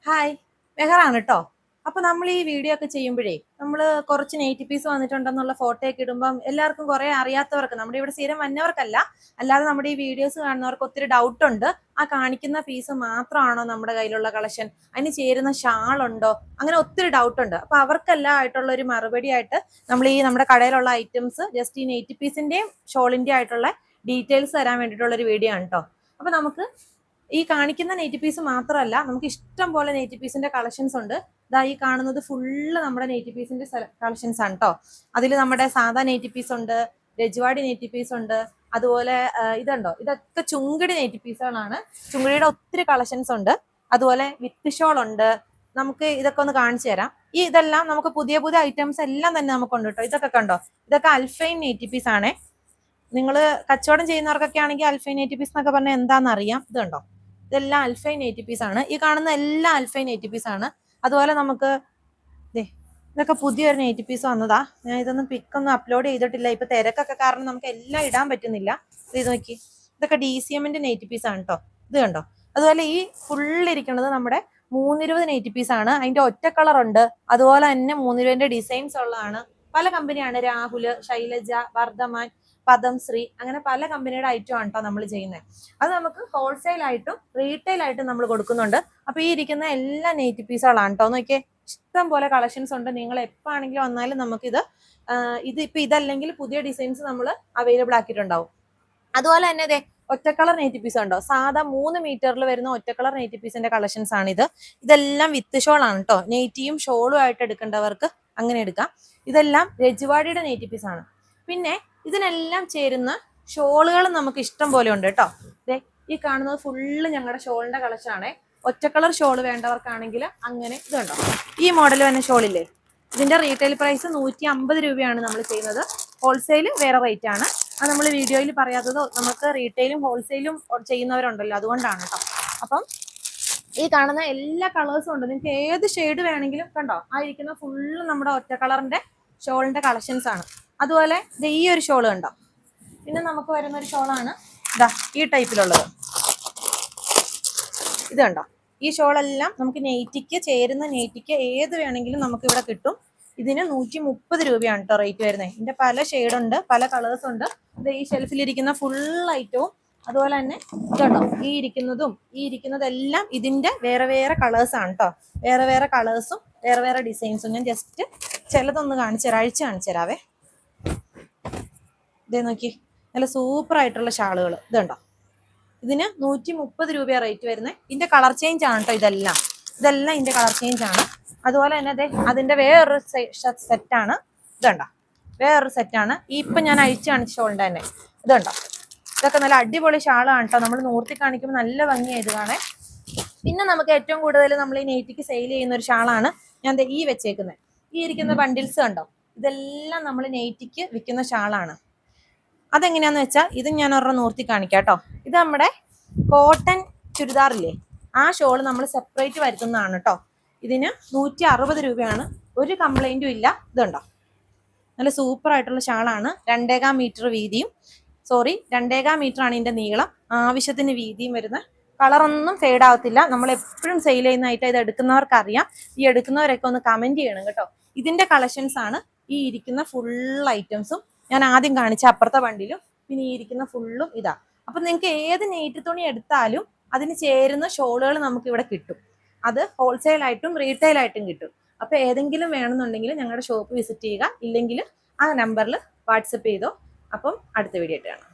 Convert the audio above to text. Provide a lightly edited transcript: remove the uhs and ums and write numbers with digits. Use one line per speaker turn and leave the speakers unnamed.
Hi, മെഹറാണ് കേട്ടോ. അപ്പൊ നമ്മൾ ഈ വീഡിയോ ഒക്കെ ചെയ്യുമ്പോഴേ നമ്മൾ കുറച്ച് നെയ്റ്റി പീസ് വന്നിട്ടുണ്ടെന്നുള്ള ഫോട്ടോ ഒക്കെ ഇടുമ്പം എല്ലാവർക്കും കുറെ അറിയാത്തവർക്ക്, നമ്മുടെ ഇവിടെ സ്ഥിരം വന്നവർക്കല്ല, അല്ലാതെ നമ്മുടെ ഈ വീഡിയോസ് കാണുന്നവർക്ക് ഒത്തിരി ഡൗട്ട് ഉണ്ട്. ആ കാണിക്കുന്ന പീസ് മാത്രമാണോ നമ്മുടെ കയ്യിലുള്ള കളക്ഷൻ, അതിന് ചേരുന്ന ഷാൾ ഉണ്ടോ, അങ്ങനെ ഒത്തിരി ഡൗട്ട് ഉണ്ട്. അപ്പൊ അവർക്കെല്ലാം ആയിട്ടുള്ള ഒരു മറുപടി ആയിട്ട് നമ്മൾ ഈ നമ്മുടെ കടയിലുള്ള ഐറ്റംസ് ജസ്റ്റ് ഈ നെയ്റ്റി പീസിന്റെയും ഷോളിന്റെയും ആയിട്ടുള്ള ഡീറ്റെയിൽസ് തരാൻ വേണ്ടിയിട്ടുള്ള ഒരു വീഡിയോ ആണ് കേട്ടോ. അപ്പൊ നമുക്ക് ഈ കാണിക്കുന്ന നെയ്റ്റി പീസ് മാത്രമല്ല, നമുക്ക് ഇഷ്ടം പോലെ നെയ്റ്റി പീസിന്റെ കളക്ഷൻസ് ഉണ്ട്. ഇതാ ഈ കാണുന്നത് ഫുള്ള് നമ്മുടെ നെയ്റ്റി പീസിന്റെ കളക്ഷൻസ് ആണ് കേട്ടോ. അതിൽ നമ്മുടെ സാധാ നെയ്റ്റി പീസ് ഉണ്ട്, രജ്വാടി നെയ്റ്റി പീസ് ഉണ്ട്, അതുപോലെ ഇതുണ്ടോ, ഇതൊക്കെ ചുങ്കിടി നെയ്റ്റി പീസുകളാണ്. ചുങ്കിടിയുടെ ഒത്തിരി കളക്ഷൻസ് ഉണ്ട്. അതുപോലെ വിത്ത് ഷോൾ ഉണ്ട്. നമുക്ക് ഇതൊക്കെ ഒന്ന് കാണിച്ചു തരാം. ഇതെല്ലാം നമുക്ക് പുതിയ പുതിയ ഐറ്റംസ് എല്ലാം തന്നെ നമുക്കുണ്ട് കേട്ടോ. ഇതൊക്കെ കണ്ടോ, ഇതൊക്കെ അൽഫൈൻ നെയ്റ്റി പീസ് ആണേ. നിങ്ങൾ കച്ചവടം ചെയ്യുന്നവർക്കൊക്കെ ആണെങ്കിൽ അൽഫൈൻ നെയ്റ്റി പീസ് എന്നൊക്കെ പറഞ്ഞാൽ എന്താണെന്ന് അറിയാം. ഇത് കണ്ടോ, ഇതെല്ലാം അൽഫൈൻ നെയ്റ്റി പീസ് ആണ്. ഈ കാണുന്ന എല്ലാം അൽഫൈൻ നെയ്റ്റി പീസ് ആണ്. അതുപോലെ നമുക്ക് ഇതൊക്കെ പുതിയൊരു നെയ്റ്റി പീസ് വന്നതാ. ഞാൻ ഇതൊന്നും പിക്കൊന്നും അപ്ലോഡ് ചെയ്തിട്ടില്ല, ഇപ്പൊ തിരക്കൊക്കെ കാരണം നമുക്ക് എല്ലാം ഇടാൻ പറ്റുന്നില്ല. ഇത് നോക്കി, ഇതൊക്കെ DCMന്റെ നെയ്റ്റി പീസ് ആണ് കേട്ടോ. ഇത് കണ്ടോ. അതുപോലെ ഈ ഫുള്ളിരിക്കുന്നത് നമ്മുടെ 320 നെയ്റ്റി പീസ് ആണ്. അതിന്റെ ഒറ്റ കളർ ഉണ്ട്. അതുപോലെ തന്നെ 320ന്റെ ഡിസൈൻസ് ഉള്ളതാണ്. പല കമ്പനിയാണ്, രാഹുൽ, ശൈലജ, വർദ്ധമാൻ, പദംശ്രീ, അങ്ങനെ പല കമ്പനിയുടെ ഐറ്റം ആണ് കേട്ടോ നമ്മൾ ചെയ്യുന്നത്. അത് നമുക്ക് ഹോൾസെയിൽ ആയിട്ടും റീറ്റെയിൽ ആയിട്ടും നമ്മൾ കൊടുക്കുന്നുണ്ട്. അപ്പൊ ഈ ഇരിക്കുന്ന എല്ലാ നെയ്റ്റി പീസുകളാണ് കേട്ടോ. നോക്കിയേ, ഇഷ്ടം പോലെ കളക്ഷൻസ് ഉണ്ട്. നിങ്ങൾ എപ്പോഴാണെങ്കിലും വന്നാലും നമുക്കിത് ഇപ്പൊ ഇതല്ലെങ്കിൽ പുതിയ ഡിസൈൻസ് നമ്മൾ അവൈലബിൾ ആക്കിയിട്ടുണ്ടാവും. അതുപോലെ തന്നെ അതെ ഒറ്റക്കളർ നെയ്റ്റി പീസ് ഉണ്ടോ, സാധാ 3 മീറ്ററിൽ വരുന്ന ഒറ്റക്കളർ നെയ്റ്റി പീസിന്റെ കളക്ഷൻസ് ആണ് ഇത്. ഇതെല്ലാം വിത്ത് ഷോൾ ആണ് കേട്ടോ. നെയ്റ്റിയും ഷോളും ആയിട്ട് എടുക്കേണ്ടവർക്ക് അങ്ങനെ എടുക്കാം. ഇതെല്ലാം രജ്വാടിയുടെ നെയ്റ്റി പീസ് ആണ്. പിന്നെ ഇതിനെല്ലാം ചേരുന്ന ഷോളുകൾ നമുക്ക് ഇഷ്ടം പോലെ ഉണ്ട് കേട്ടോ. അതെ ഈ കാണുന്നത് ഫുള്ള് ഞങ്ങളുടെ ഷോളിന്റെ കളക്ഷൻ ആണേ. ഒറ്റക്കളർ ഷോൾ വേണ്ടവർക്കാണെങ്കിൽ അങ്ങനെ ഇത് കണ്ടോ, ഈ മോഡൽ തന്നെ ഷോളില്ലേ. ഇതിന്റെ റീറ്റെയിൽ പ്രൈസ് 150 രൂപയാണ് നമ്മൾ ചെയ്യുന്നത്. ഹോൾസെയിൽ വേറെ റേറ്റ് ആണ്. അത് നമ്മൾ വീഡിയോയിൽ പറയാത്തത് നമുക്ക് റീറ്റെയിലും ഹോൾസെയിലും ചെയ്യുന്നവരുണ്ടല്ലോ, അതുകൊണ്ടാണ് കേട്ടോ. അപ്പം ഈ കാണുന്ന എല്ലാ കളേഴ്സും ഉണ്ട്. നിങ്ങൾക്ക് ഏത് ഷെയ്ഡ് വേണമെങ്കിലും കണ്ടോ, ആ ഇരിക്കുന്ന ഫുള്ള് നമ്മുടെ ഒറ്റ കളറിന്റെ ഷോളിന്റെ കളക്ഷൻസ് ആണ്. അതുപോലെ ഈ ഒരു ഷോൾ കണ്ടോ. പിന്നെ നമുക്ക് വരുന്ന ഒരു ഷോളാണ് ഇതാ ഈ ടൈപ്പിലുള്ളത്. ഇത് കണ്ടോ, ഈ ഷോളെല്ലാം നമുക്ക് നെയ്റ്റിക്ക് ചേരുന്ന, നെയ്റ്റിക്ക് ഏത് വേണമെങ്കിലും നമുക്ക് ഇവിടെ കിട്ടും. ഇതിന് 130 രൂപയാണ് കേട്ടോ റേറ്റ് വരുന്നത്. ഇതിന്റെ പല ഷെയ്ഡുണ്ട്, പല കളേഴ്സ് ഉണ്ട്. ഇത് ഈ ഷെൽഫിലിരിക്കുന്ന ഫുൾ ഐറ്റവും അതുപോലെ തന്നെ ഇതുണ്ടോ, ഈ ഇരിക്കുന്നതെല്ലാം ഇതിന്റെ വേറെ വേറെ കളേഴ്സ് ആണ് കേട്ടോ. വേറെ വേറെ കളേഴ്സും വേറെ വേറെ ഡിസൈൻസും. ഞാൻ ജസ്റ്റ് ചിലതൊന്ന് കാണിച്ചു തരാം, അഴിച്ച് കാണിച്ചു തരാവേ. ഇതേ നോക്കി, നല്ല സൂപ്പർ ആയിട്ടുള്ള ഷാളുകൾ. ഇതുണ്ടോ, ഇതിന് 130 രൂപയാണ് റേറ്റ് വരുന്നത്. ഇതിന്റെ കളർ ചേഞ്ച് ആണ് കേട്ടോ. ഇതെല്ലാം ഇതിന്റെ കളർ ചേഞ്ച് ആണ്. അതുപോലെ തന്നെ അതെ അതിന്റെ വേറൊരു സെറ്റാണ്. ഇതുണ്ടോ, വേറൊരു സെറ്റാണ്. ഇപ്പൊ ഞാൻ അഴിച്ചു കാണിച്ച ഷോളിന്റെ തന്നെ. ഇതുണ്ടോ, ഇതൊക്കെ നല്ല അടിപൊളി ഷാളാണ് കേട്ടോ. നമ്മൾ നൂർത്തി കാണിക്കുമ്പോൾ നല്ല ഭംഗിയായത് കാണേ. പിന്നെ നമുക്ക് ഏറ്റവും കൂടുതൽ നമ്മൾ ഈ നെയ്റ്റിക്ക് സെയിൽ ചെയ്യുന്ന ഒരു ഷാളാണ് ഞാൻ ഈ വെച്ചേക്കുന്നത്. ഈ ഇരിക്കുന്ന ബണ്ടിൽസ് കണ്ടോ, ഇതെല്ലാം നമ്മൾ നെയ്റ്റിക്ക് വിൽക്കുന്ന ഷാളാണ്. അതെങ്ങനെയാന്ന് വെച്ചാൽ ഇത് ഞാൻ ഒരെണ്ണം നൂർത്തി കാണിക്കാം കേട്ടോ. ഇത് നമ്മുടെ കോട്ടൺ ചുരിദാറില്ലേ, ആ ഷോള് നമ്മൾ സെപ്പറേറ്റ് വരുത്തുന്നതാണ് കേട്ടോ. ഇതിന് 160 രൂപയാണ്. ഒരു കംപ്ലൈന്റും ഇല്ല. ഇതുണ്ടോ, നല്ല സൂപ്പർ ആയിട്ടുള്ള ഷാളാണ്. 2.25 മീറ്റർ വീതിയും 2.25 മീറ്റർ ആണ് ഇതിന്റെ നീളം. ആവശ്യത്തിന് വീതിയും വരുന്ന കളറൊന്നും ഫെയ്ഡ് ആവത്തില്ല. നമ്മൾ എപ്പോഴും സെയിൽ ചെയ്യുന്നതായിട്ട് ഇത് എടുക്കുന്നവർക്ക് അറിയാം. ഈ എടുക്കുന്നവരൊക്കെ ഒന്ന് കമന്റ് ചെയ്യണം കേട്ടോ. ഇതിന്റെ കളക്ഷൻസ് ആണ് ഈ ഇരിക്കുന്ന ഫുൾ ഐറ്റംസും. ഞാൻ ആദ്യം കാണിച്ച അപ്പുറത്തെ വണ്ടിയിലും പിന്നെ ഈ ഇരിക്കുന്ന ഫുള്ളും ഇതാ. അപ്പൊ നിങ്ങൾക്ക് ഏത് നെയ്റ്റ് തുണി എടുത്താലും അതിന് ചേരുന്ന ഷോളുകൾ നമുക്ക് ഇവിടെ കിട്ടും. അത് ഹോൾസെയിൽ ആയിട്ടും റീറ്റെയിൽ ആയിട്ടും കിട്ടും. അപ്പൊ ഏതെങ്കിലും വേണമെന്നുണ്ടെങ്കിൽ ഞങ്ങളുടെ ഷോപ്പ് വിസിറ്റ് ചെയ്യുക, ഇല്ലെങ്കിൽ ആ നമ്പറിൽ വാട്സപ്പ് ചെയ്തോ. അപ്പം അടുത്ത വീഡിയോ ആയിട്ട് കാണാം.